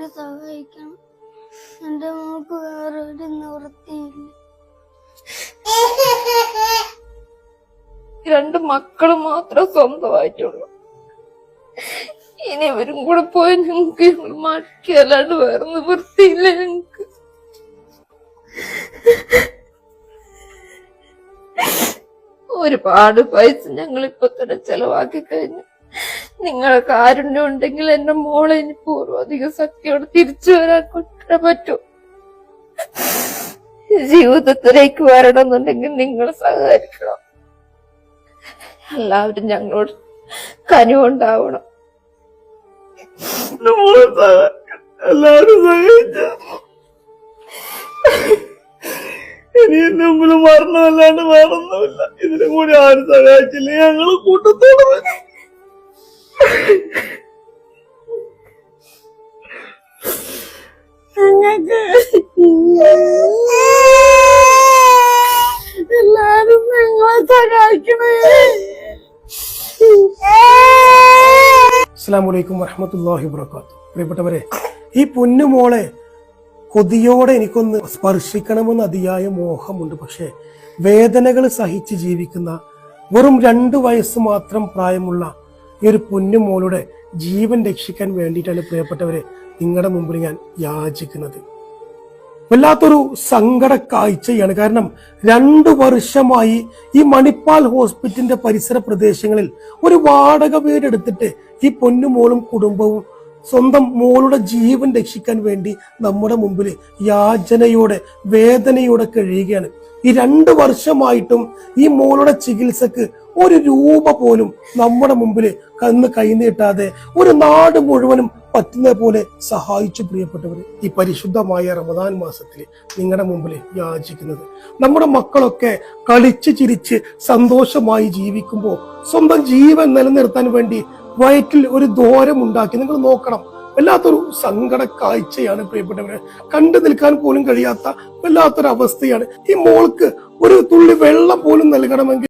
വേണ്ടി സഹായിക്കണം. എന്റെ മോൾക്ക് വേറെ ഒരു നിവൃത്തിയില്ല. 2 മക്കള് മാത്രം സ്വന്തമായിട്ടുള്ളൂ. ഇനി ഇവരും കൂടെ പോയി ഞങ്ങൾക്ക് മാറ്റി അല്ലാണ്ട് വേറെ നിവൃത്തിയില്ല. ഞങ്ങക്ക് ഒരുപാട് പൈസ ഞങ്ങളിപ്പോ തന്നെ ചെലവാക്കി കഴിഞ്ഞു. നിങ്ങളെ കാരുണ്യം ഉണ്ടെങ്കിൽ എന്റെ മോളെ ഇനി പൂർവാധിക ശക്തിയോടെ തിരിച്ചു വരാൻ കൊണ്ടേ പറ്റൂ. ജീവിതത്തിലേക്ക് വരണമെന്നുണ്ടെങ്കിൽ നിങ്ങൾ സഹകരിക്കണം. എല്ലാവരും ഞങ്ങളോട് കനിവുണ്ടാവണം. എല്ലാവരും സഹായിച്ചു. ഇനി നമ്മള് മരണമല്ലാണ്ട് വേറൊന്നുമില്ല. ഇതിനും കൂടി ആരും സഹായിച്ചില്ല. ഞങ്ങള് കൂട്ടത്തോടെ എല്ലാരും ഞങ്ങളെ സഹായിക്കണേ. അസ്സലാമു അലൈക്കും വറഹ്മത്തുള്ളാഹി വബറകാതുഹു. പ്രിയപ്പെട്ടവരെ, ഈ പൊന്നുമോളെ കൊതിയോടെ എനിക്കൊന്ന് സ്പർശിക്കണമെന്ന് അതിയായ മോഹമുണ്ട്. പക്ഷെ വേദനകൾ സഹിച്ച് ജീവിക്കുന്ന വെറും 2 വയസ്സ് മാത്രം പ്രായമുള്ള ഈ ഒരു പൊന്നുമോളുടെ ജീവൻ രക്ഷിക്കാൻ വേണ്ടിയിട്ടാണ് പ്രിയപ്പെട്ടവരെ നിങ്ങളുടെ മുമ്പിൽ ഞാൻ യാചിക്കുന്നത്. വല്ലാത്തൊരു സങ്കട കാഴ്ചയാണ്. കാരണം 2 വർഷമായി ഈ മണിപ്പാൽ ഹോസ്പിറ്റലിന്റെ പരിസര പ്രദേശങ്ങളിൽ ഒരു വാടക വീടെടുത്തിട്ട് ഈ പൊന്നുമോളും കുടുംബവും സ്വന്തം മോളുടെ ജീവൻ രക്ഷിക്കാൻ വേണ്ടി നമ്മുടെ മുമ്പിൽ യാചനയോടെ വേദനയോടെ കഴിയുകയാണ്. ഈ 2 വർഷമായിട്ടും ഈ മോളുടെ ചികിത്സക്ക് 1 രൂപ പോലും നമ്മുടെ മുമ്പിൽ കൈനീട്ടാതെ ഒരു നാട് മുഴുവനും പറ്റുന്ന പോലെ സഹായിച്ചു. പ്രിയപ്പെട്ടവര്, ഈ പരിശുദ്ധമായ റമദാൻ മാസത്തിൽ നിങ്ങളുടെ മുമ്പിൽ യാചിക്കുന്നത്, നമ്മുടെ മക്കളൊക്കെ കളിച്ച് ചിരിച്ച് സന്തോഷമായി ജീവിക്കുമ്പോൾ സ്വന്തം ജീവൻ നിലനിർത്താൻ വേണ്ടി വയറ്റിൽ ഒരു ദ്വാരം ഉണ്ടാക്കി നിങ്ങൾ നോക്കണം. വല്ലാത്തൊരു സങ്കട കാഴ്ചയാണ് പ്രിയപ്പെട്ടവരെ. കണ്ടു നിൽക്കാൻ പോലും കഴിയാത്ത വല്ലാത്തൊരു അവസ്ഥയാണ്. ഈ മോൾക്ക് ഒരു തുള്ളി വെള്ളം പോലും നൽകണമെങ്കിൽ